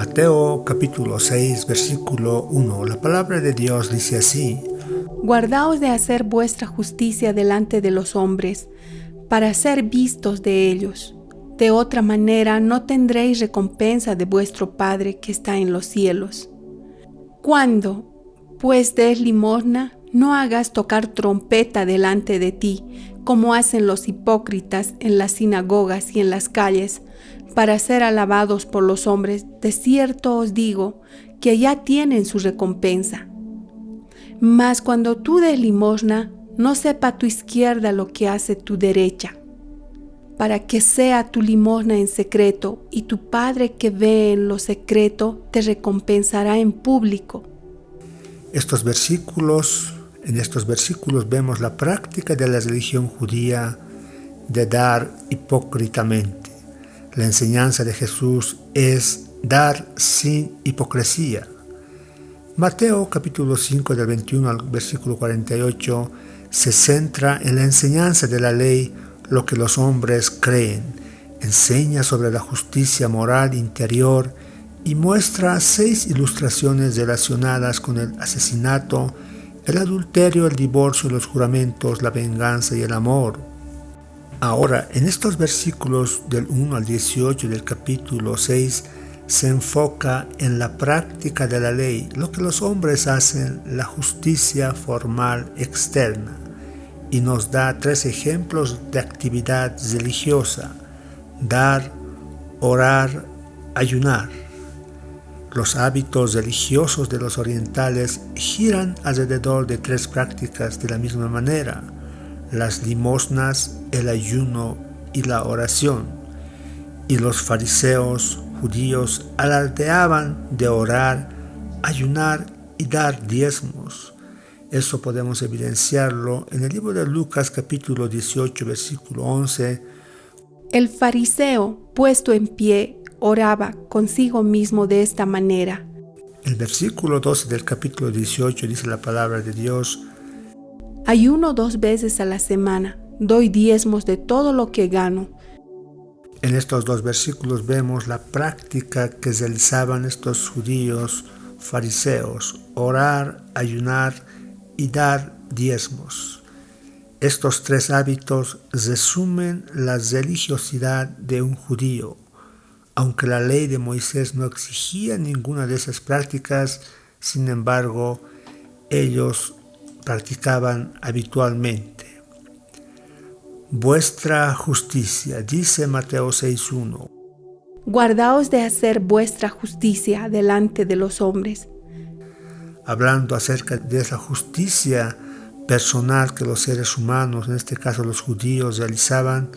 Mateo capítulo 6, versículo 1. La palabra de Dios dice así: Guardaos de hacer vuestra justicia delante de los hombres, para ser vistos de ellos. De otra manera no tendréis recompensa de vuestro Padre que está en los cielos. Cuando, pues, des limosna, no hagas tocar trompeta delante de ti, como hacen los hipócritas en las sinagogas y en las calles, para ser alabados por los hombres. De cierto os digo que ya tienen su recompensa. Mas cuando tú des limosna, no sepa tu izquierda lo que hace tu derecha, para que sea tu limosna en secreto, y tu Padre que ve en lo secreto te recompensará en público. En estos versículos vemos la práctica de la religión judía de dar hipócritamente. La enseñanza de Jesús es dar sin hipocresía. Mateo capítulo 5 del 21 al versículo 48 se centra en la enseñanza de la ley, lo que los hombres creen, enseña sobre la justicia moral interior y muestra 6 ilustraciones relacionadas con el asesinato, el adulterio, el divorcio, los juramentos, la venganza y el amor. Ahora, en estos versículos del 1 al 18 del capítulo 6 se enfoca en la práctica de la ley, lo que los hombres hacen, la justicia formal externa, y nos da 3 ejemplos de actividad religiosa: dar, orar, ayunar. Los hábitos religiosos de los orientales giran alrededor de 3 prácticas de la misma manera: las limosnas, el ayuno y la oración. Y los fariseos judíos alardeaban de orar, ayunar y dar diezmos. Eso podemos evidenciarlo en el libro de Lucas capítulo 18 versículo 11. El fariseo, puesto en pie, oraba consigo mismo de esta manera. El versículo 12 del capítulo 18 dice la palabra de Dios: Ayuno 2 veces a la semana, doy diezmos de todo lo que gano. En estos 2 versículos vemos la práctica que realizaban estos judíos fariseos: orar, ayunar y dar diezmos. Estos 3 hábitos resumen la religiosidad de un judío. Aunque la ley de Moisés no exigía ninguna de esas prácticas, sin embargo, ellos practicaban habitualmente. Vuestra justicia, dice Mateo 6:1. Guardaos de hacer vuestra justicia delante de los hombres. Hablando acerca de esa justicia personal que los seres humanos, en este caso los judíos, realizaban,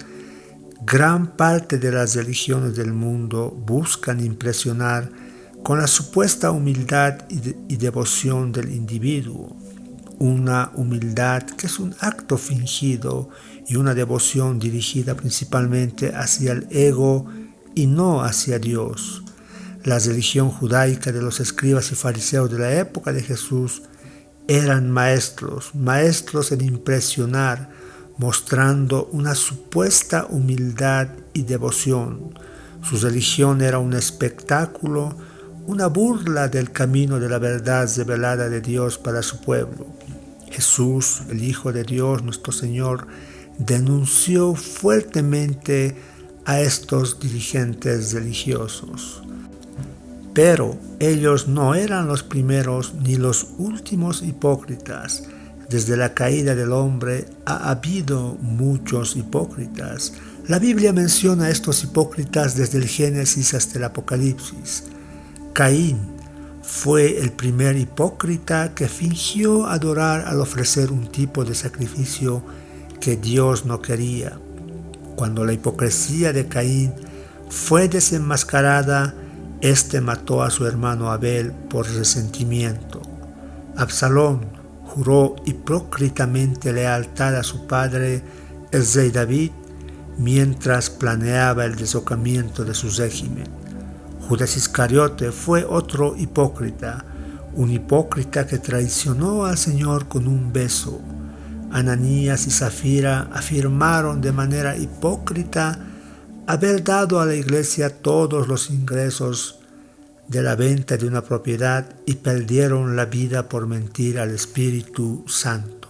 gran parte de las religiones del mundo buscan impresionar con la supuesta humildad y devoción del individuo. Una humildad que es un acto fingido y una devoción dirigida principalmente hacia el ego y no hacia Dios. La religión judaica de los escribas y fariseos de la época de Jesús eran maestros en impresionar, mostrando una supuesta humildad y devoción. Su religión era un espectáculo, una burla del camino de la verdad revelada de Dios para su pueblo. Jesús, el Hijo de Dios, nuestro Señor, denunció fuertemente a estos dirigentes religiosos. Pero ellos no eran los primeros ni los últimos hipócritas. Desde la caída del hombre ha habido muchos hipócritas. La Biblia menciona a estos hipócritas desde el Génesis hasta el Apocalipsis. Caín fue el primer hipócrita que fingió adorar al ofrecer un tipo de sacrificio que Dios no quería. Cuando la hipocresía de Caín fue desenmascarada, éste mató a su hermano Abel por resentimiento. Absalón juró hipócritamente lealtad a su padre, el rey David, mientras planeaba el deslocamiento de su régimen. Judas Iscariote fue otro hipócrita, un hipócrita que traicionó al Señor con un beso. Ananías y Zafira afirmaron de manera hipócrita haber dado a la iglesia todos los ingresos de la venta de una propiedad y perdieron la vida por mentir al Espíritu Santo.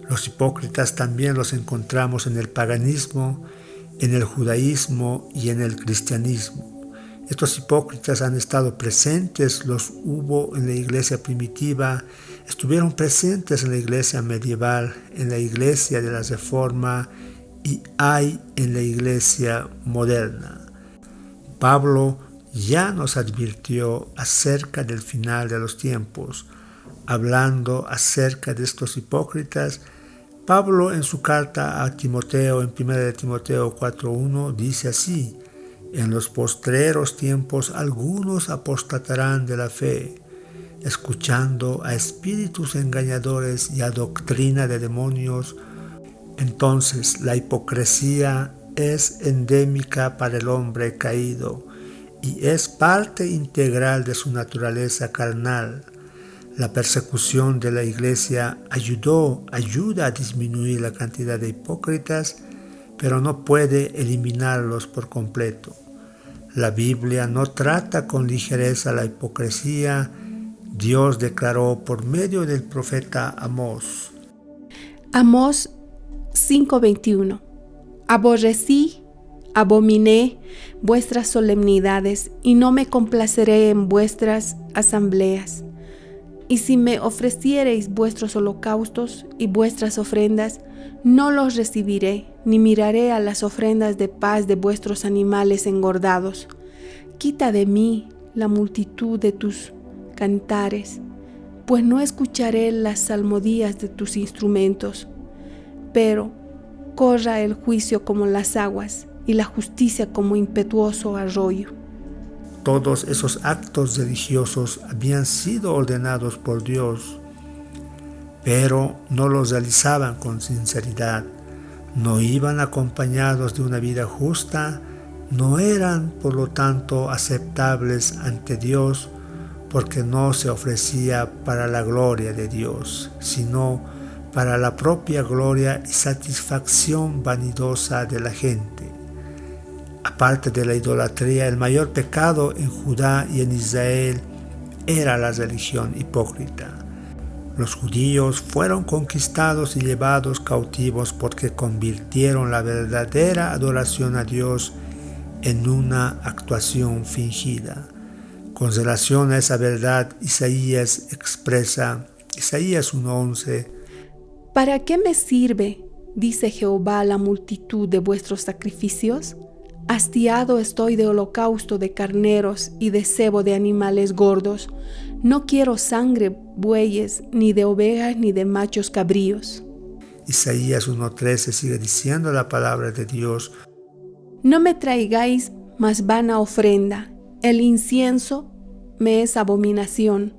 Los hipócritas también los encontramos en el paganismo, en el judaísmo y en el cristianismo. Estos hipócritas han estado presentes, los hubo en la iglesia primitiva, estuvieron presentes en la iglesia medieval, en la iglesia de la Reforma y hay en la iglesia moderna. Pablo ya nos advirtió acerca del final de los tiempos. Hablando acerca de estos hipócritas, Pablo en su carta a Timoteo, en 1 Timoteo 4:1, dice así: en los postreros tiempos algunos apostatarán de la fe, escuchando a espíritus engañadores y a doctrina de demonios. Entonces la hipocresía es endémica para el hombre caído y es parte integral de su naturaleza carnal. La persecución de la iglesia ayuda a disminuir la cantidad de hipócritas, pero no puede eliminarlos por completo. La Biblia no trata con ligereza la hipocresía. Dios declaró por medio del profeta Amós. Amós 5:21. Aborrecí, abominé vuestras solemnidades y no me complaceré en vuestras asambleas. Y si me ofreciereis vuestros holocaustos y vuestras ofrendas, no los recibiré, ni miraré a las ofrendas de paz de vuestros animales engordados. Quita de mí la multitud de tus cantares, pues no escucharé las salmodías de tus instrumentos. Pero corra el juicio como las aguas y la justicia como impetuoso arroyo. Todos esos actos religiosos habían sido ordenados por Dios, pero no los realizaban con sinceridad, no iban acompañados de una vida justa, no eran por lo tanto aceptables ante Dios porque no se ofrecía para la gloria de Dios, sino para la propia gloria y satisfacción vanidosa de la gente. Aparte de la idolatría, el mayor pecado en Judá y en Israel era la religión hipócrita. Los judíos fueron conquistados y llevados cautivos porque convirtieron la verdadera adoración a Dios en una actuación fingida. Con relación a esa verdad, Isaías expresa, Isaías 1:11, ¿para qué me sirve, dice Jehová, la multitud de vuestros sacrificios? Hastiado estoy de holocausto de carneros y de cebo de animales gordos. No quiero sangre, bueyes, ni de ovejas, ni de machos cabríos. Isaías 1:13 sigue diciendo la palabra de Dios. No me traigáis más vana ofrenda. El incienso me es abominación,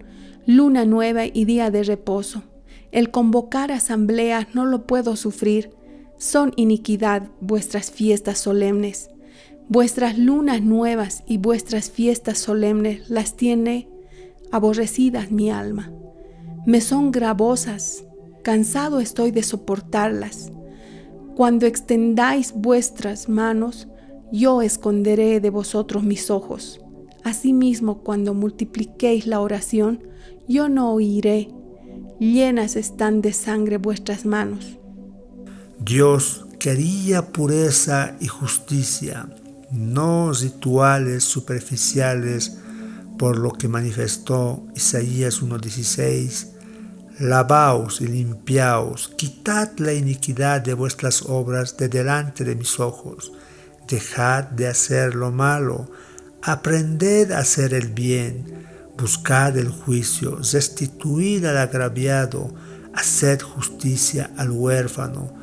luna nueva y día de reposo. El convocar asambleas no lo puedo sufrir. Son iniquidad vuestras fiestas solemnes. Vuestras lunas nuevas y vuestras fiestas solemnes las tiene aborrecidas mi alma. Me son gravosas, cansado estoy de soportarlas. Cuando extendáis vuestras manos, yo esconderé de vosotros mis ojos. Asimismo, cuando multipliquéis la oración, yo no oiré. Llenas están de sangre vuestras manos. Dios quería pureza y justicia, no rituales superficiales, por lo que manifestó Isaías 1:16, lavaos y limpiaos, quitad la iniquidad de vuestras obras de delante de mis ojos, dejad de hacer lo malo, aprended a hacer el bien, buscad el juicio, restituid al agraviado, haced justicia al huérfano,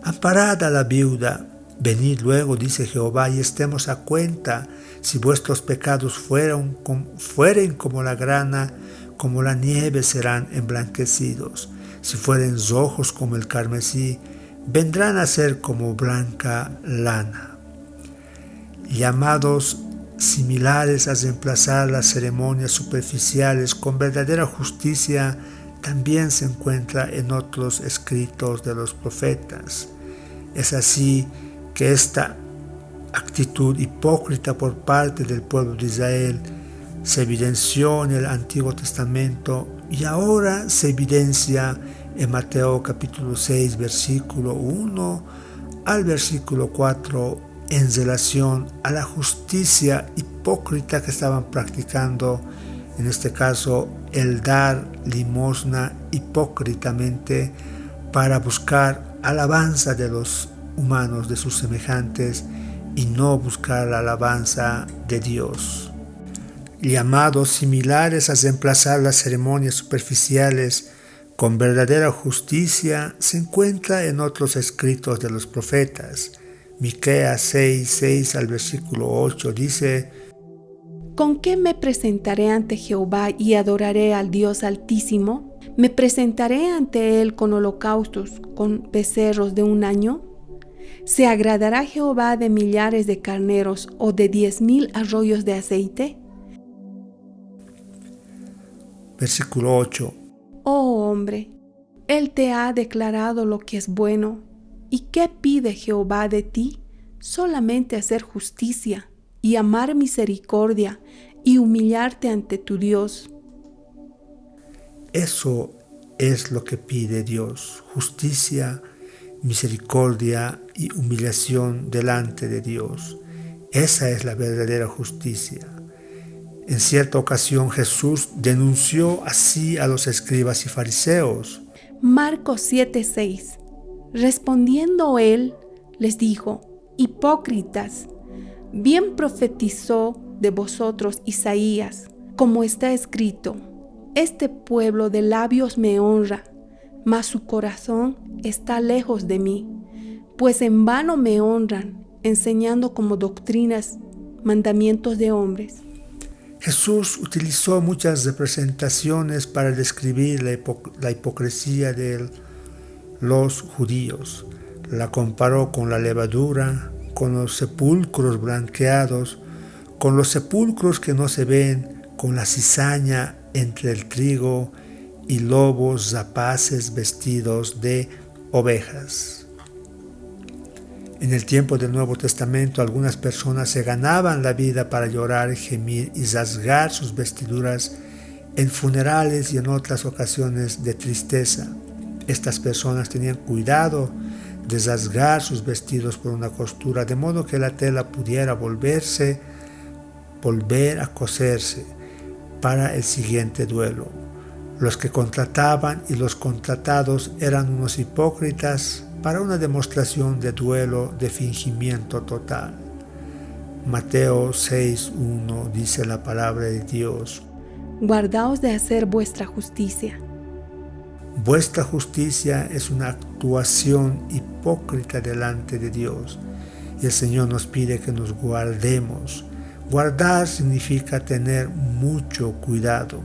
amparad a la viuda. Venid luego, dice Jehová, y estemos a cuenta. Si vuestros pecados fueren como la grana, como la nieve serán emblanquecidos. Si fueren rojos como el carmesí, vendrán a ser como blanca lana. Llamados similares a reemplazar las ceremonias superficiales con verdadera justicia, también se encuentra en otros escritos de los profetas. Es así que esta actitud hipócrita por parte del pueblo de Israel se evidenció en el Antiguo Testamento y ahora se evidencia en Mateo capítulo 6, versículo 1 al versículo 4 en relación a la justicia hipócrita que estaban practicando, en este caso el dar limosna hipócritamente para buscar alabanza de los humanos, de sus semejantes, y no buscar la alabanza de Dios. Llamados similares a reemplazar las ceremonias superficiales con verdadera justicia se encuentra en otros escritos de los profetas. Miqueas 6, 6 al versículo 8 dice: ¿Con qué me presentaré ante Jehová y adoraré al Dios Altísimo? ¿Me presentaré ante Él con holocaustos, con becerros de un año? ¿Se agradará Jehová de millares de carneros o de 10,000 arroyos de aceite? Versículo 8. Oh hombre, Él te ha declarado lo que es bueno. ¿Y qué pide Jehová de ti? Solamente hacer justicia y amar misericordia y humillarte ante tu Dios. Eso es lo que pide Dios: justicia, misericordia y humillación delante de Dios. Esa es la verdadera justicia. En cierta ocasión Jesús denunció así a los escribas y fariseos. Marcos 7:6. Respondiendo él, les dijo: hipócritas, bien profetizó de vosotros Isaías, como está escrito: este pueblo de labios me honra, mas su corazón está lejos de mí, pues en vano me honran, enseñando como doctrinas mandamientos de hombres. Jesús utilizó muchas representaciones para describir la hipocresía de los judíos. La comparó con la levadura, con los sepulcros blanqueados, con los sepulcros que no se ven, con la cizaña entre el trigo y lobos rapaces vestidos de ovejas. En el tiempo del Nuevo Testamento, algunas personas se ganaban la vida para llorar, gemir y rasgar sus vestiduras en funerales y en otras ocasiones de tristeza. Estas personas tenían cuidado de rasgar sus vestidos por una costura, de modo que la tela pudiera volver a coserse para el siguiente duelo. Los que contrataban y los contratados eran unos hipócritas para una demostración de duelo, de fingimiento total. Mateo 6:1 dice la palabra de Dios: Guardaos de hacer vuestra justicia. Vuestra justicia es una actuación hipócrita delante de Dios, y el Señor nos pide que nos guardemos. Guardar significa tener mucho cuidado.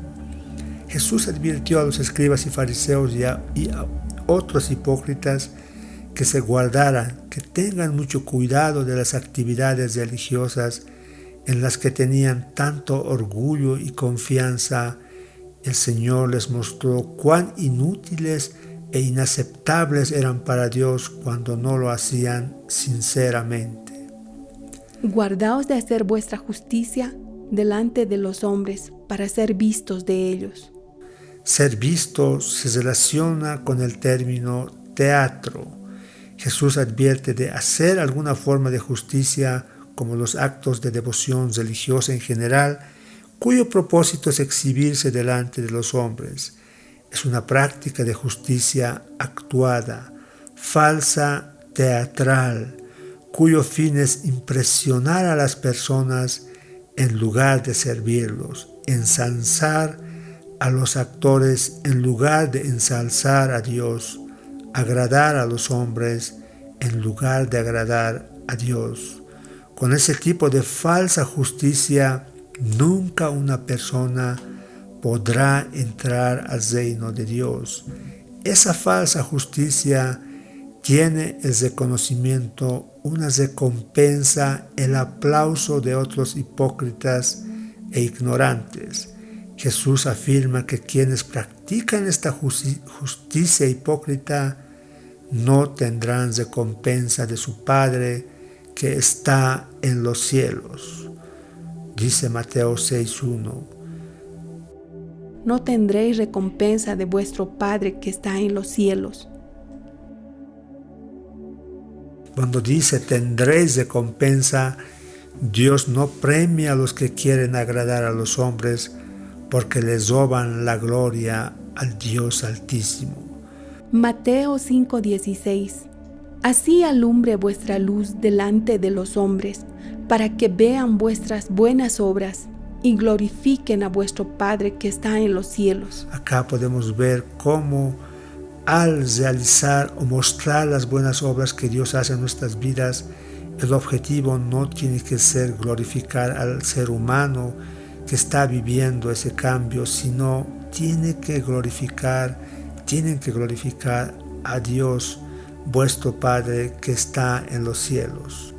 Jesús advirtió a los escribas y fariseos y a otros hipócritas que se guardaran, que tengan mucho cuidado de las actividades religiosas en las que tenían tanto orgullo y confianza. El Señor les mostró cuán inútiles e inaceptables eran para Dios cuando no lo hacían sinceramente. Guardaos de hacer vuestra justicia delante de los hombres para ser vistos de ellos. Ser visto se relaciona con el término teatro. Jesús advierte de hacer alguna forma de justicia, como los actos de devoción religiosa en general, cuyo propósito es exhibirse delante de los hombres. Es una práctica de justicia actuada, falsa, teatral, cuyo fin es impresionar a las personas en lugar de servirlos, ensalzar a los actores en lugar de ensalzar a Dios, agradar a los hombres en lugar de agradar a Dios. Con ese tipo de falsa justicia, nunca una persona podrá entrar al reino de Dios. Esa falsa justicia tiene el reconocimiento, una recompensa, el aplauso de otros hipócritas e ignorantes. Jesús afirma que quienes practican esta justicia hipócrita no tendrán recompensa de su Padre que está en los cielos. Dice Mateo 6:1. No tendréis recompensa de vuestro Padre que está en los cielos. Cuando dice tendréis recompensa, Dios no premia a los que quieren agradar a los hombres porque les roban la gloria al Dios Altísimo. Mateo 5:16. Así alumbre vuestra luz delante de los hombres, para que vean vuestras buenas obras y glorifiquen a vuestro Padre que está en los cielos. Acá podemos ver cómo al realizar o mostrar las buenas obras que Dios hace en nuestras vidas, el objetivo no tiene que ser glorificar al ser humano que está viviendo ese cambio, sino tienen que glorificar a Dios, vuestro Padre que está en los cielos.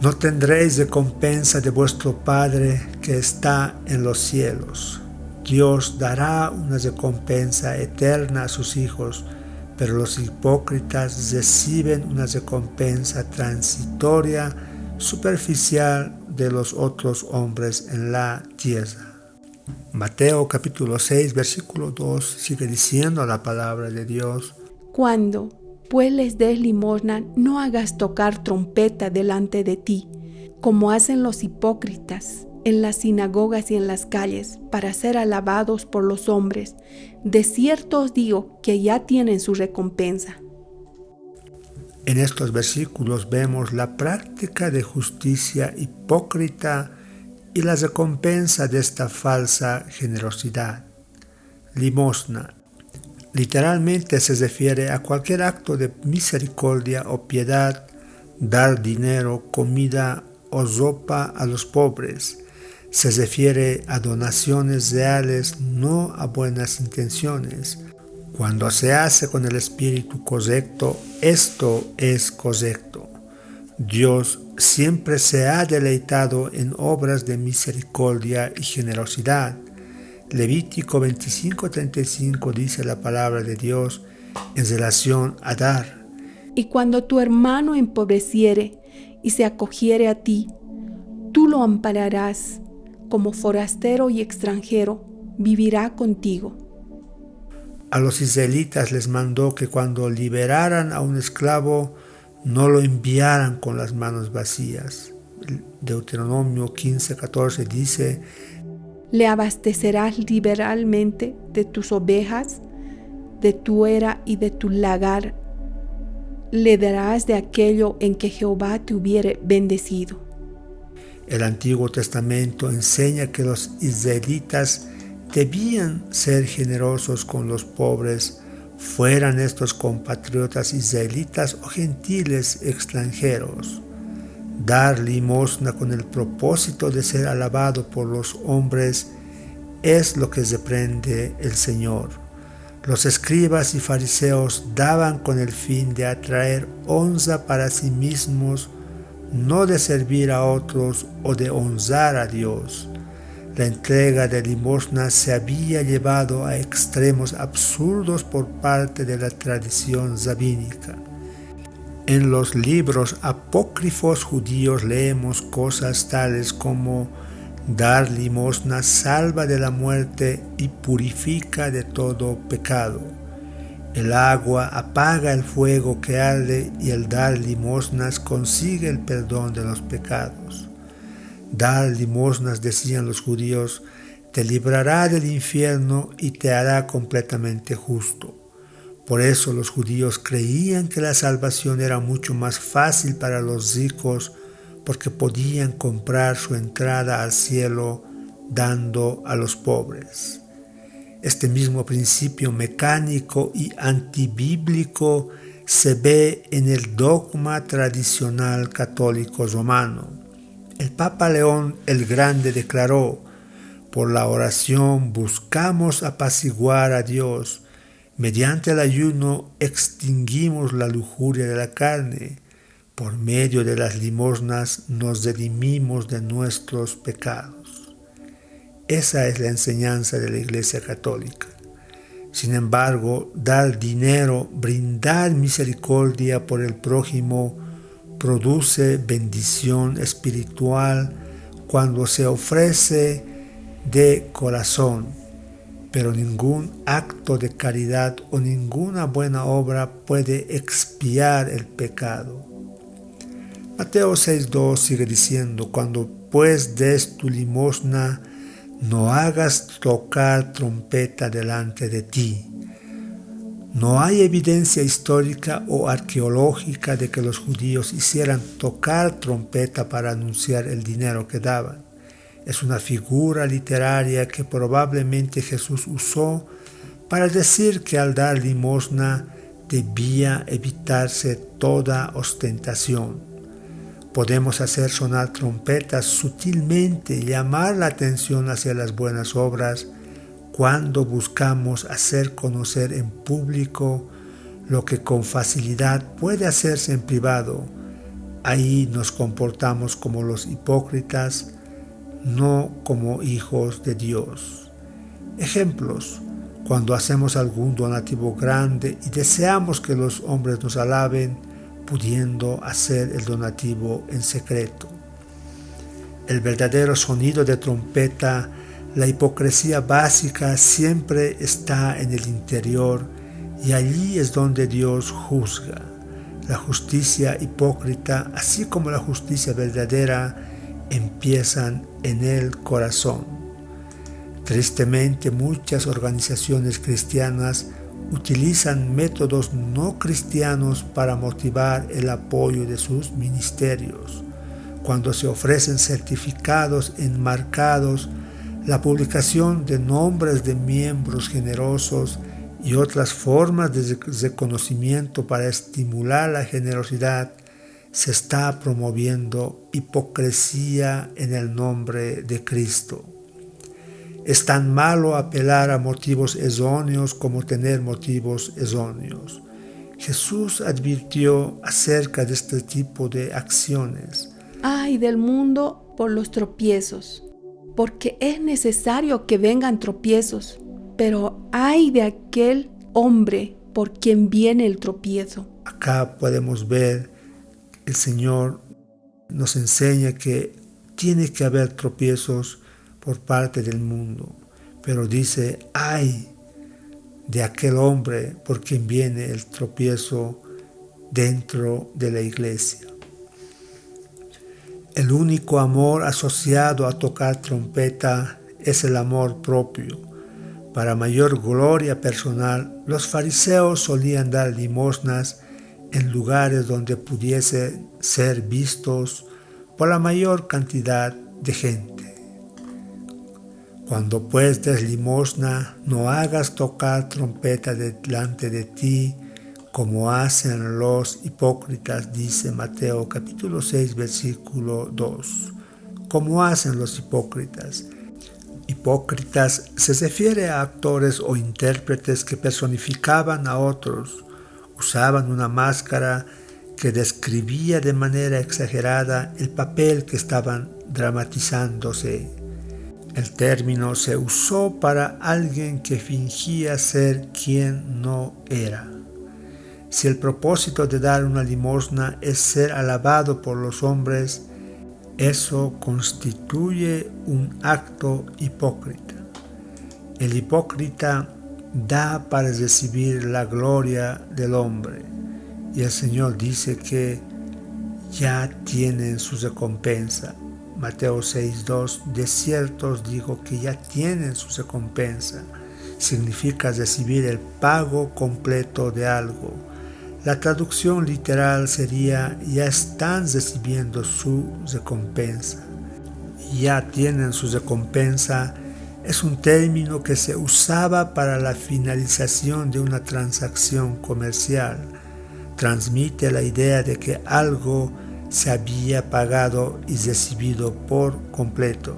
No tendréis recompensa de vuestro Padre que está en los cielos. Dios dará una recompensa eterna a sus hijos, pero los hipócritas reciben una recompensa transitoria, superficial de los otros hombres en la tierra. Mateo capítulo 6, versículo 2 sigue diciendo la palabra de Dios. Cuando pues les des limosna, no hagas tocar trompeta delante de ti, como hacen los hipócritas en las sinagogas y en las calles, para ser alabados por los hombres. De cierto os digo que ya tienen su recompensa. En estos versículos vemos la práctica de justicia hipócrita y la recompensa de esta falsa generosidad. Limosna literalmente se refiere a cualquier acto de misericordia o piedad, dar dinero, comida o ropa a los pobres. Se refiere a donaciones reales, no a buenas intenciones. Cuando se hace con el espíritu correcto, esto es correcto. Dios siempre se ha deleitado en obras de misericordia y generosidad. Levítico 25:35 dice la palabra de Dios en relación a dar. Y cuando tu hermano empobreciere y se acogiere a ti, tú lo ampararás, como forastero y extranjero, vivirá contigo. A los israelitas les mandó que cuando liberaran a un esclavo, no lo enviaran con las manos vacías. Deuteronomio 15:14 dice: le abastecerás liberalmente de tus ovejas, de tu era y de tu lagar. Le darás de aquello en que Jehová te hubiere bendecido. El Antiguo Testamento enseña que los israelitas debían ser generosos con los pobres, fueran estos compatriotas israelitas o gentiles extranjeros. Dar limosna con el propósito de ser alabado por los hombres es lo que reprende el Señor. Los escribas y fariseos daban con el fin de atraer honra para sí mismos, no de servir a otros o de honrar a Dios. La entrega de limosna se había llevado a extremos absurdos por parte de la tradición rabínica. En los libros apócrifos judíos leemos cosas tales como: dar limosna salva de la muerte y purifica de todo pecado. El agua apaga el fuego que arde y el dar limosnas consigue el perdón de los pecados. Dar limosnas, decían los judíos, te librará del infierno y te hará completamente justo. Por eso los judíos creían que la salvación era mucho más fácil para los ricos, porque podían comprar su entrada al cielo dando a los pobres. Este mismo principio mecánico y antibíblico se ve en el dogma tradicional católico romano. El Papa León el Grande declaró: por la oración buscamos apaciguar a Dios. Mediante el ayuno extinguimos la lujuria de la carne. Por medio de las limosnas nos redimimos de nuestros pecados. Esa es la enseñanza de la Iglesia Católica. Sin embargo, dar dinero, brindar misericordia por el prójimo, produce bendición espiritual cuando se ofrece de corazón, pero ningún acto de caridad o ninguna buena obra puede expiar el pecado. Mateo 6:2 sigue diciendo: cuando pues des tu limosna, no hagas tocar trompeta delante de ti. No hay evidencia histórica o arqueológica de que los judíos hicieran tocar trompeta para anunciar el dinero que daban. Es una figura literaria que probablemente Jesús usó para decir que al dar limosna debía evitarse toda ostentación. Podemos hacer sonar trompetas sutilmente y llamar la atención hacia las buenas obras cuando buscamos hacer conocer en público lo que con facilidad puede hacerse en privado. Ahí nos comportamos como los hipócritas, no como hijos de Dios. Ejemplos: cuando hacemos algún donativo grande y deseamos que los hombres nos alaben, pudiendo hacer el donativo en secreto. El verdadero sonido de trompeta, la hipocresía básica, siempre está en el interior, y allí es donde Dios juzga. La justicia hipócrita, así como la justicia verdadera, empiezan en el corazón. Tristemente, muchas organizaciones cristianas utilizan métodos no cristianos para motivar el apoyo de sus ministerios. Cuando se ofrecen certificados enmarcados, la publicación de nombres de miembros generosos y otras formas de reconocimiento para estimular la generosidad, se está promoviendo hipocresía en el nombre de Cristo. Es tan malo apelar a motivos erróneos como tener motivos erróneos. Jesús advirtió acerca de este tipo de acciones. Ay del mundo por los tropiezos, porque es necesario que vengan tropiezos, pero ay de aquel hombre por quien viene el tropiezo. Acá podemos ver, el Señor nos enseña que tiene que haber tropiezos por parte del mundo, pero dice: ay de aquel hombre por quien viene el tropiezo dentro de la iglesia. El único amor asociado a tocar trompeta es el amor propio. Para mayor gloria personal, los fariseos solían dar limosnas en lugares donde pudiese ser vistos por la mayor cantidad de gente. Cuando pues des limosna, no hagas tocar trompeta delante de ti, como hacen los hipócritas, dice Mateo capítulo 6, versículo 2. Como hacen los hipócritas. Hipócritas se refiere a actores o intérpretes que personificaban a otros, usaban una máscara que describía de manera exagerada el papel que estaban dramatizándose. El término se usó para alguien que fingía ser quien no era. Si el propósito de dar una limosna es ser alabado por los hombres, eso constituye un acto hipócrita. El hipócrita da para recibir la gloria del hombre, y el Señor dice que ya tienen su recompensa. Mateo 6:2, de cierto os digo que ya tienen su recompensa. Significa recibir el pago completo de algo. La traducción literal sería: ya están recibiendo su recompensa. Ya tienen su recompensa es un término que se usaba para la finalización de una transacción comercial. Transmite la idea de que algo se había pagado y recibido por completo.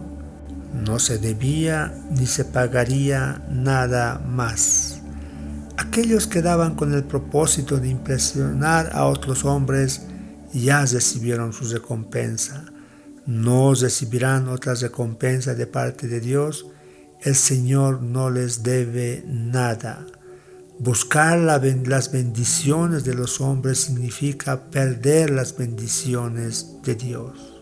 No se debía ni se pagaría nada más. Aquellos que daban con el propósito de impresionar a otros hombres ya recibieron su recompensa. No recibirán otra recompensa de parte de Dios. El Señor no les debe nada. Buscar las bendiciones de los hombres significa perder las bendiciones de Dios.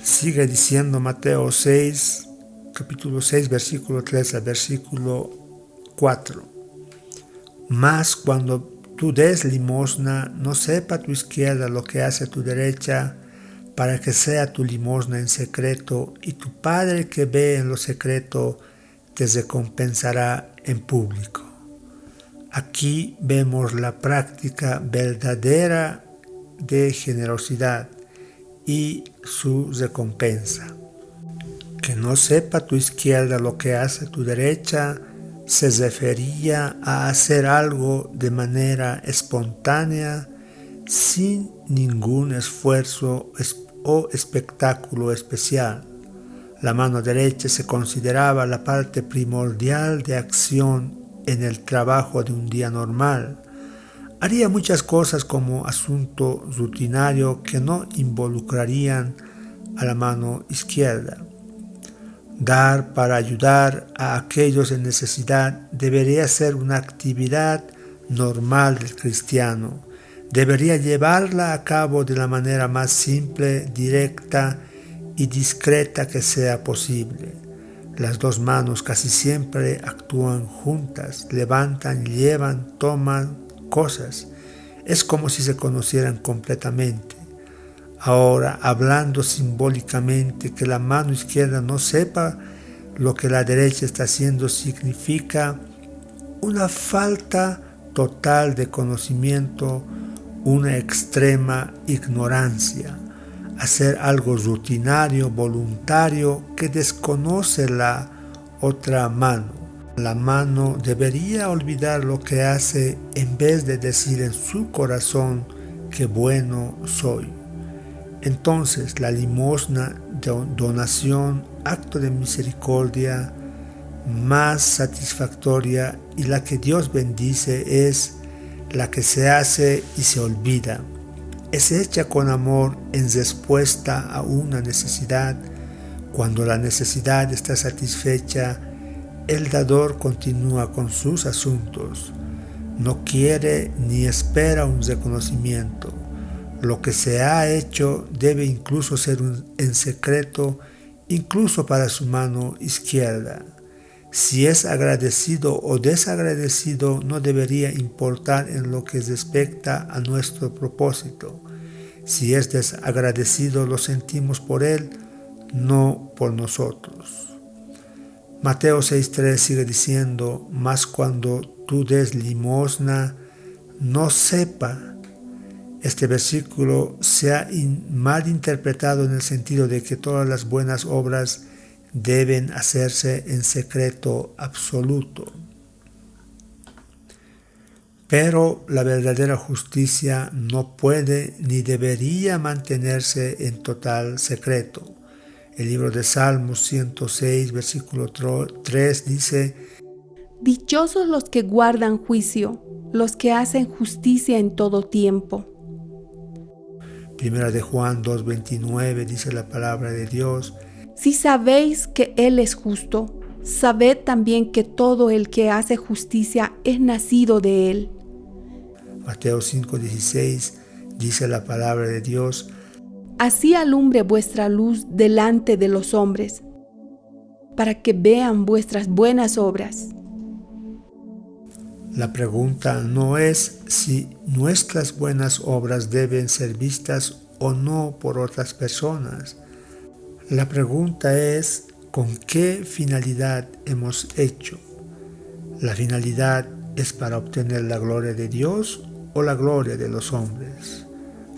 Sigue diciendo Mateo 6, capítulo 6, versículo 3 al versículo 4. Mas cuando tú des limosna, no sepa tu izquierda lo que hace tu derecha, para que sea tu limosna en secreto, y tu Padre que ve en lo secreto te recompensará en público. Aquí vemos la práctica verdadera de generosidad y su recompensa. Que no sepa tu izquierda lo que hace tu derecha se refería a hacer algo de manera espontánea, sin ningún esfuerzo o espectáculo especial. La mano derecha se consideraba la parte primordial de acción en el trabajo de un día normal. Haría muchas cosas como asunto rutinario que no involucrarían a la mano izquierda. Dar para ayudar a aquellos en necesidad debería ser una actividad normal del cristiano. Debería llevarla a cabo de la manera más simple, directa y discreta que sea posible. Las dos manos casi siempre actúan juntas, levantan, llevan, toman cosas. Es como si se conocieran completamente. Ahora, hablando simbólicamente, que la mano izquierda no sepa lo que la derecha está haciendo significa una falta total de conocimiento, una extrema ignorancia. Hacer algo rutinario, voluntario, que desconoce la otra mano. La mano debería olvidar lo que hace en vez de decir en su corazón qué bueno soy. Entonces la limosna, donación, acto de misericordia más satisfactoria y la que Dios bendice es la que se hace y se olvida. Es hecha con amor en respuesta a una necesidad. Cuando la necesidad está satisfecha, el dador continúa con sus asuntos. No quiere ni espera un reconocimiento. Lo que se ha hecho debe incluso ser en secreto, incluso para su mano izquierda. Si es agradecido o desagradecido no debería importar en lo que respecta a nuestro propósito. Si es desagradecido lo sentimos por él, no por nosotros. Mateo 6.3 sigue diciendo, mas cuando tú des limosna, no sepa. Este versículo se ha mal interpretado en el sentido de que todas las buenas obras deben hacerse en secreto absoluto. Pero la verdadera justicia no puede ni debería mantenerse en total secreto. El libro de Salmos 106, versículo 3 dice: Dichosos los que guardan juicio, los que hacen justicia en todo tiempo. Primera de Juan 2:29 dice la palabra de Dios: Si sabéis que Él es justo, sabed también que todo el que hace justicia es nacido de Él. Mateo 5:16 dice la palabra de Dios: Así alumbre vuestra luz delante de los hombres, para que vean vuestras buenas obras. La pregunta no es si nuestras buenas obras deben ser vistas o no por otras personas. La pregunta es ¿con qué finalidad hemos hecho? ¿La finalidad es para obtener la gloria de Dios o la gloria de los hombres?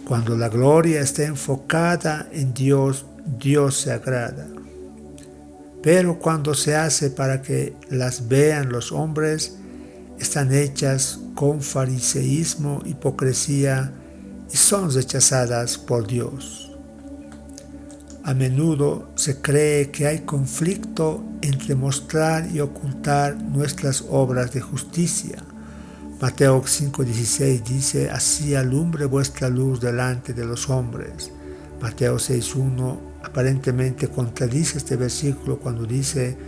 Cuando la gloria está enfocada en Dios, Dios se agrada. Pero cuando se hace para que las vean los hombres, están hechas con fariseísmo, hipocresía y son rechazadas por Dios. A menudo se cree que hay conflicto entre mostrar y ocultar nuestras obras de justicia. Mateo 5:16 dice: así alumbre vuestra luz delante de los hombres. Mateo 6:1 aparentemente contradice este versículo cuando dice: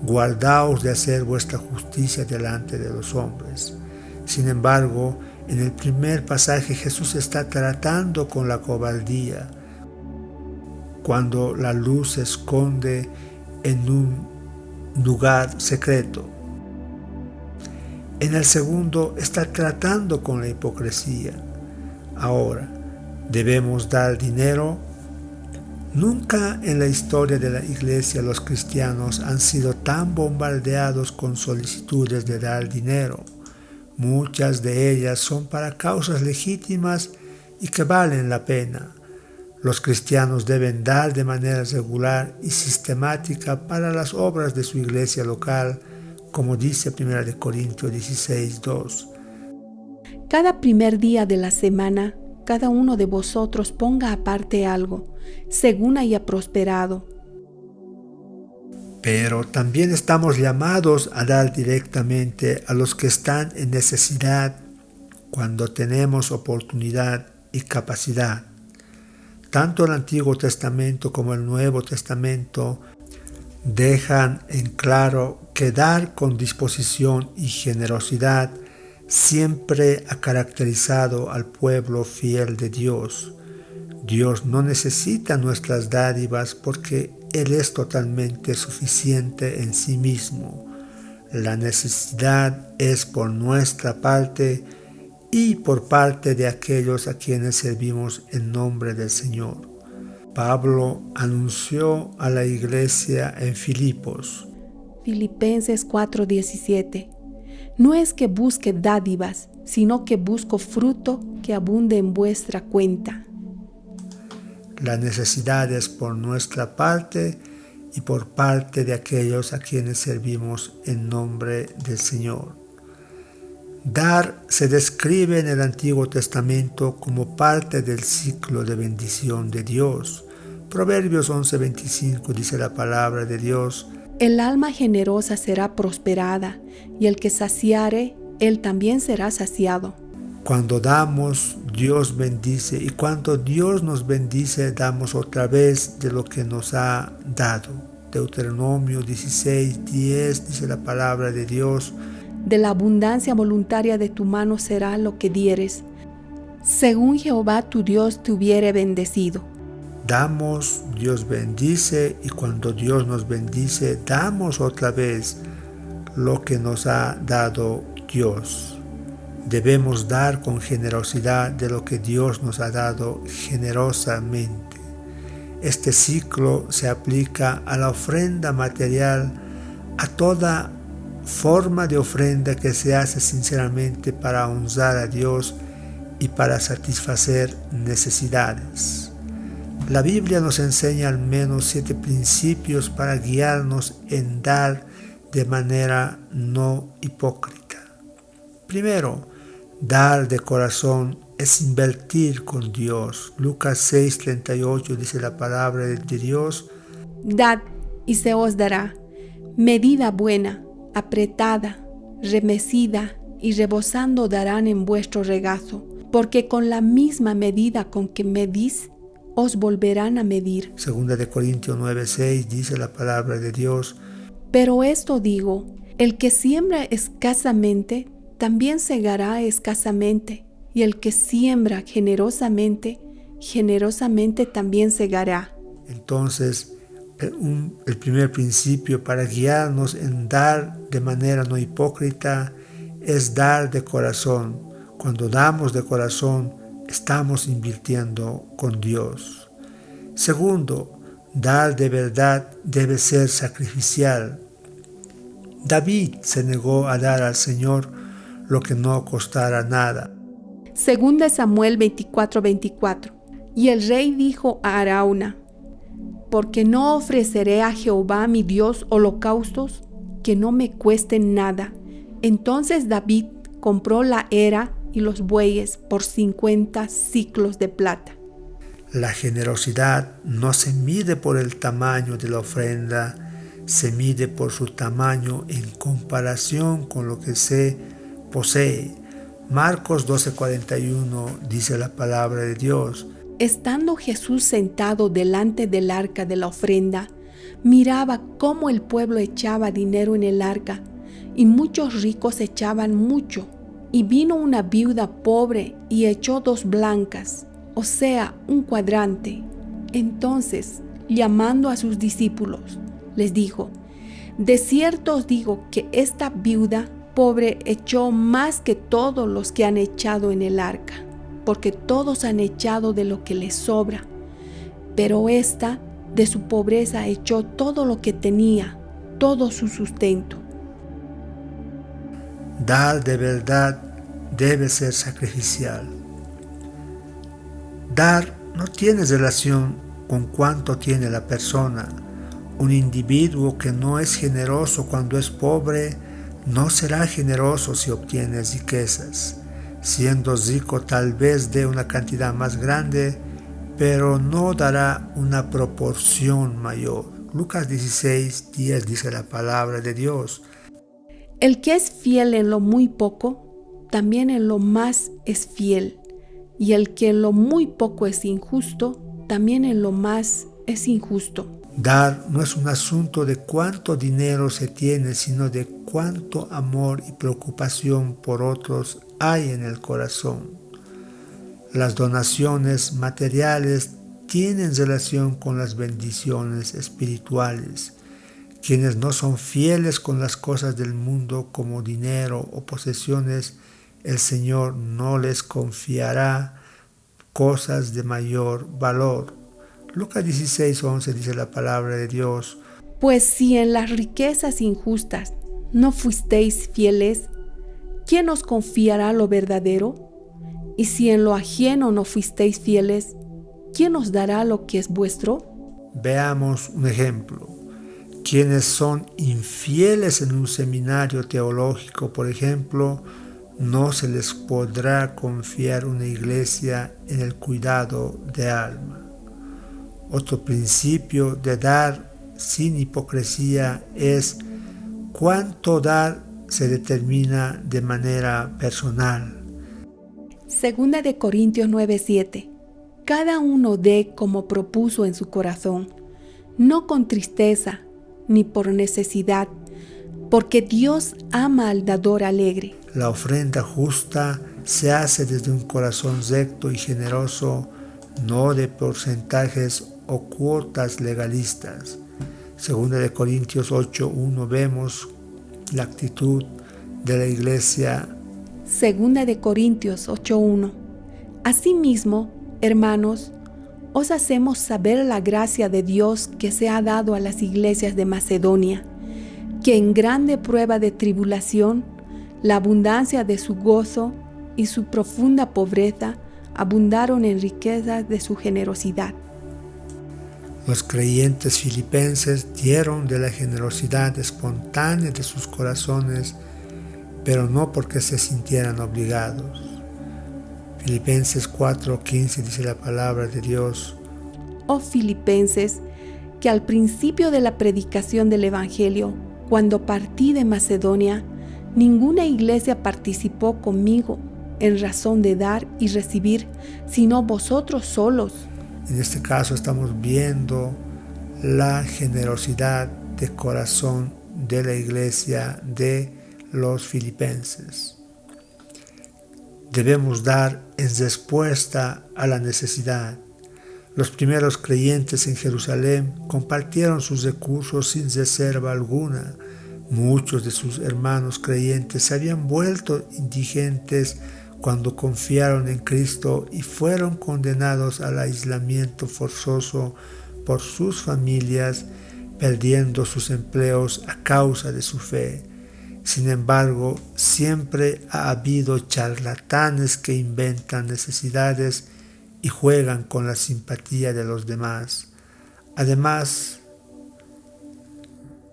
guardaos de hacer vuestra justicia delante de los hombres. Sin embargo, en el primer pasaje Jesús está tratando con la cobardía, cuando la luz se esconde en un lugar secreto. En el segundo está tratando con la hipocresía. Ahora, ¿debemos dar dinero? Nunca en la historia de la Iglesia los cristianos han sido tan bombardeados con solicitudes de dar dinero. Muchas de ellas son para causas legítimas y que valen la pena. Los cristianos deben dar de manera regular y sistemática para las obras de su iglesia local, como dice 1 Corintios 16:2. Cada primer día de la semana, cada uno de vosotros ponga aparte algo, según haya prosperado. Pero también estamos llamados a dar directamente a los que están en necesidad cuando tenemos oportunidad y capacidad. Tanto el Antiguo Testamento como el Nuevo Testamento dejan en claro que dar con disposición y generosidad siempre ha caracterizado al pueblo fiel de Dios. Dios no necesita nuestras dádivas porque Él es totalmente suficiente en sí mismo. La necesidad es por nuestra parte y por parte de aquellos a quienes servimos en nombre del Señor. Pablo anunció a la iglesia en Filipos. Filipenses 4:17. No es que busque dádivas, sino que busco fruto que abunde en vuestra cuenta. La necesidad es por nuestra parte y por parte de aquellos a quienes servimos en nombre del Señor. Dar se describe en el Antiguo Testamento como parte del ciclo de bendición de Dios. Proverbios 11:25 dice la palabra de Dios: El alma generosa será prosperada, y el que saciare, él también será saciado. Cuando damos, Dios bendice, y cuando Dios nos bendice, damos otra vez de lo que nos ha dado. Deuteronomio 16:10 dice la palabra de Dios: De la abundancia voluntaria de tu mano será lo que dieres, según Jehová tu Dios te hubiere bendecido. Damos, Dios bendice, y cuando Dios nos bendice, damos otra vez lo que nos ha dado Dios. Debemos dar con generosidad de lo que Dios nos ha dado generosamente. Este ciclo se aplica a la ofrenda material, a toda forma de ofrenda que se hace sinceramente para honrar a Dios y para satisfacer necesidades. La Biblia nos enseña al menos 7 principios para guiarnos en dar de manera no hipócrita. Primero, dar de corazón es invertir con Dios. Lucas 6:38 dice la palabra de Dios: Dad y se os dará, medida buena, apretada, remecida y rebosando darán en vuestro regazo, porque con la misma medida con que medís, os volverán a medir. 2 Corintios 9:6 dice la palabra de Dios: Pero esto digo, el que siembra escasamente, también segará escasamente, y el que siembra generosamente, generosamente también segará. Entonces, el primer principio para guiarnos en dar de manera no hipócrita es dar de corazón. Cuando damos de corazón, estamos invirtiendo con Dios. Segundo, dar de verdad debe ser sacrificial. David se negó a dar al Señor lo que no costara nada. Segunda Samuel 24:24. Y el rey dijo a Arauna: porque no ofreceré a Jehová mi Dios holocaustos que no me cuesten nada. Entonces David compró la era y los bueyes por 50 siclos de plata. La generosidad no se mide por el tamaño de la ofrenda, se mide por su tamaño en comparación con lo que se posee. Marcos 12:41 dice la palabra de Dios: Estando Jesús sentado delante del arca de la ofrenda, miraba cómo el pueblo echaba dinero en el arca, y muchos ricos echaban mucho. Y vino una viuda pobre y echó 2 blancas, o sea, un cuadrante. Entonces, llamando a sus discípulos, les dijo: de cierto os digo que esta viuda pobre echó más que todos los que han echado en el arca, porque todos han echado de lo que les sobra, pero ésta de su pobreza echó todo lo que tenía, todo su sustento. Dar de verdad debe ser sacrificial. Dar no tiene relación con cuánto tiene la persona. Un individuo que no es generoso cuando es pobre, no será generoso si obtiene riquezas. Siendo rico tal vez dé una cantidad más grande, pero no dará una proporción mayor. Lucas 16:10 dice la palabra de Dios. El que es fiel en lo muy poco, también en lo más es fiel. Y el que en lo muy poco es injusto, también en lo más es injusto. Dar no es un asunto de cuánto dinero se tiene, sino de cuánto amor y preocupación por otros hay en el corazón. Las donaciones materiales tienen relación con las bendiciones espirituales. Quienes no son fieles con las cosas del mundo como dinero o posesiones, el Señor no les confiará cosas de mayor valor. Lucas 16:11 dice la palabra de Dios. Pues si en las riquezas injustas no fuisteis fieles, ¿quién os confiará lo verdadero? Y si en lo ajeno no fuisteis fieles, ¿quién os dará lo que es vuestro? Veamos un ejemplo. Quienes son infieles en un seminario teológico, por ejemplo, no se les podrá confiar una iglesia en el cuidado de alma. Otro principio de dar sin hipocresía es cuánto dar se determina de manera personal. Segunda de Corintios 9:7. Cada uno dé como propuso en su corazón, no con tristeza ni por necesidad, porque Dios ama al dador alegre. La ofrenda justa se hace desde un corazón recto y generoso, no de porcentajes o cuotas legalistas. Segunda de Corintios 8:1 vemos la actitud de la iglesia. Segunda de Corintios 8:1. Asimismo, hermanos, os hacemos saber la gracia de Dios que se ha dado a las iglesias de Macedonia, que en grande prueba de tribulación, la abundancia de su gozo y su profunda pobreza abundaron en riquezas de su generosidad. Los creyentes filipenses dieron de la generosidad espontánea de sus corazones, pero no porque se sintieran obligados. Filipenses 4:15 dice la palabra de Dios. Oh Filipenses, que al principio de la predicación del Evangelio, cuando partí de Macedonia, ninguna iglesia participó conmigo en razón de dar y recibir, sino vosotros solos. En este caso estamos viendo la generosidad de corazón de la iglesia de los filipenses. Debemos dar en respuesta a la necesidad. Los primeros creyentes en Jerusalén compartieron sus recursos sin reserva alguna. Muchos de sus hermanos creyentes se habían vuelto indigentes cuando confiaron en Cristo y fueron condenados al aislamiento forzoso por sus familias, perdiendo sus empleos a causa de su fe. Sin embargo, siempre ha habido charlatanes que inventan necesidades y juegan con la simpatía de los demás. Además,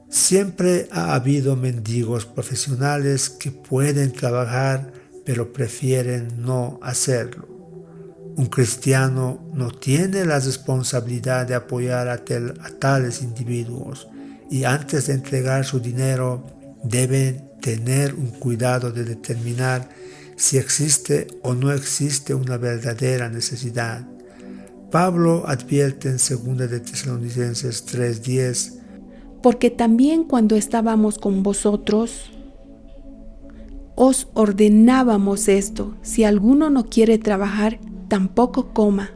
siempre ha habido mendigos profesionales que pueden trabajar pero prefieren no hacerlo. Un cristiano no tiene la responsabilidad de apoyar a tales individuos y antes de entregar su dinero deben tener un cuidado de determinar si existe o no existe una verdadera necesidad. Pablo advierte en 2 de Tesalonicenses 3:10, porque también cuando estábamos con vosotros, os ordenábamos esto: si alguno no quiere trabajar, tampoco coma.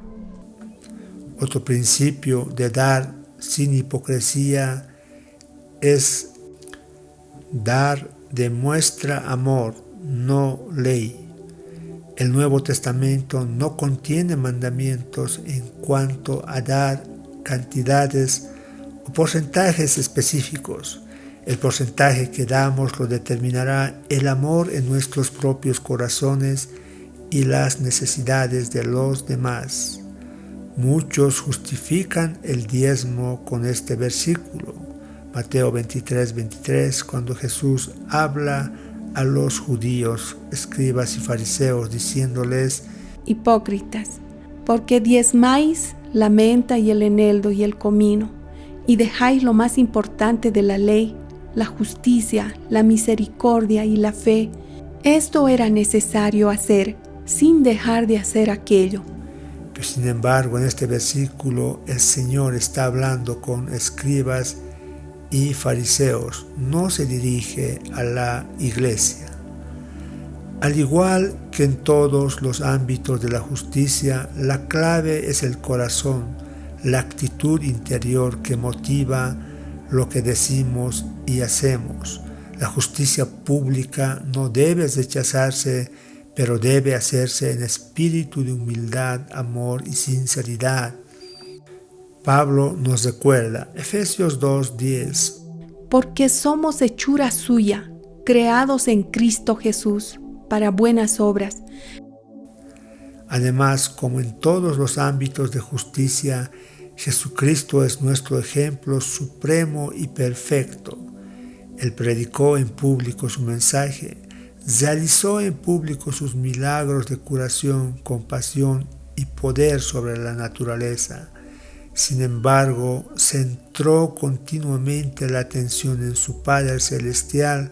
Otro principio de dar sin hipocresía es dar demuestra amor, no ley. El Nuevo Testamento no contiene mandamientos en cuanto a dar cantidades o porcentajes específicos. El porcentaje que damos lo determinará el amor en nuestros propios corazones y las necesidades de los demás. Muchos justifican el diezmo con este versículo, Mateo 23, cuando Jesús habla a los judíos, escribas y fariseos, diciéndoles: Hipócritas, porque diezmáis la menta y el eneldo y el comino, y dejáis lo más importante de la ley, la justicia, la misericordia y la fe. Esto era necesario hacer, sin dejar de hacer aquello. Pero sin embargo, en este versículo el Señor está hablando con escribas y fariseos, no se dirige a la iglesia. Al igual que en todos los ámbitos de la justicia, la clave es el corazón, la actitud interior que motiva lo que decimos y hacemos. La justicia pública no debe rechazarse, pero debe hacerse en espíritu de humildad, amor y sinceridad. Pablo nos recuerda, Efesios 2:10, porque somos hechura suya, creados en Cristo Jesús, para buenas obras. Además, como en todos los ámbitos de justicia, Jesucristo es nuestro ejemplo supremo y perfecto. Él predicó en público su mensaje, realizó en público sus milagros de curación, compasión y poder sobre la naturaleza. Sin embargo, centró continuamente la atención en su Padre Celestial,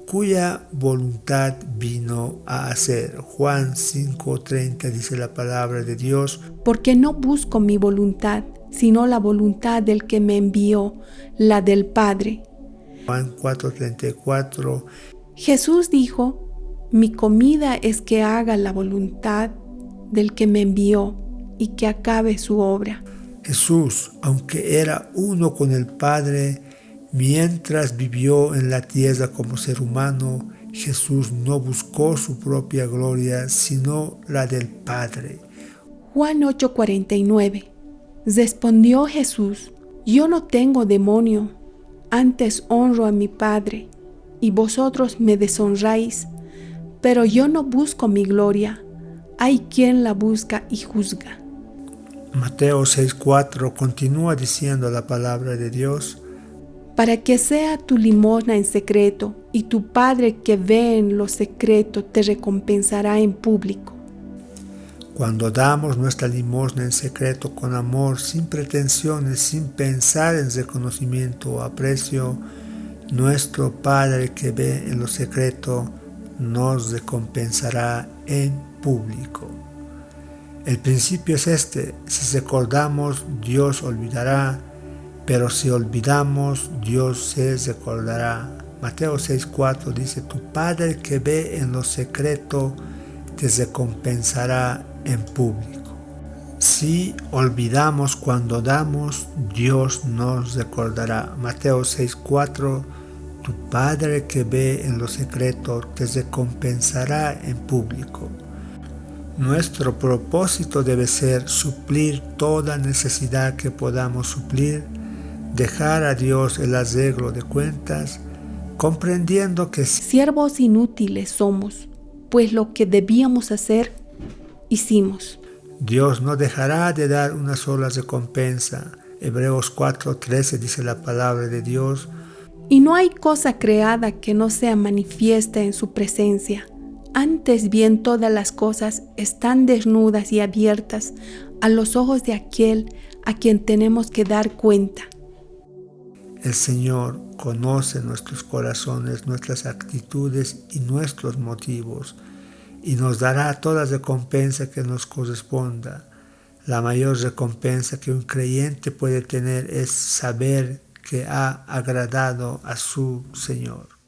cuya voluntad vino a hacer. Juan 5:30 dice la palabra de Dios: porque no busco mi voluntad, sino la voluntad del que me envió, la del Padre. Juan 4:34. Jesús dijo: mi comida es que haga la voluntad del que me envió y que acabe su obra. Jesús, aunque era uno con el Padre, mientras vivió en la tierra como ser humano, Jesús no buscó su propia gloria, sino la del Padre. Juan 8:49. Respondió Jesús: yo no tengo demonio, antes honro a mi Padre, y vosotros me deshonráis, pero yo no busco mi gloria, hay quien la busca y juzga. Mateo 6:4 continúa diciendo la palabra de Dios: para que sea tu limosna en secreto, y tu Padre que ve en lo secreto te recompensará en público. Cuando damos nuestra limosna en secreto con amor, sin pretensiones, sin pensar en reconocimiento o aprecio, nuestro Padre que ve en lo secreto nos recompensará en público. El principio es este: si recordamos, Dios olvidará, pero si olvidamos, Dios se recordará. Mateo 6:4 dice: tu Padre que ve en lo secreto te recompensará en público. Si olvidamos cuando damos, Dios nos recordará. Mateo 6:4, tu Padre que ve en lo secreto te recompensará en público. Nuestro propósito debe ser suplir toda necesidad que podamos suplir, dejar a Dios el arreglo de cuentas, comprendiendo que siervos inútiles somos, pues lo que debíamos hacer, hicimos. Dios no dejará de dar una sola recompensa. Hebreos 4:13 dice la palabra de Dios: y no hay cosa creada que no sea manifiesta en su presencia. Antes bien todas las cosas están desnudas y abiertas a los ojos de aquel a quien tenemos que dar cuenta. El Señor conoce nuestros corazones, nuestras actitudes y nuestros motivos, y nos dará toda recompensa que nos corresponda. La mayor recompensa que un creyente puede tener es saber que ha agradado a su Señor.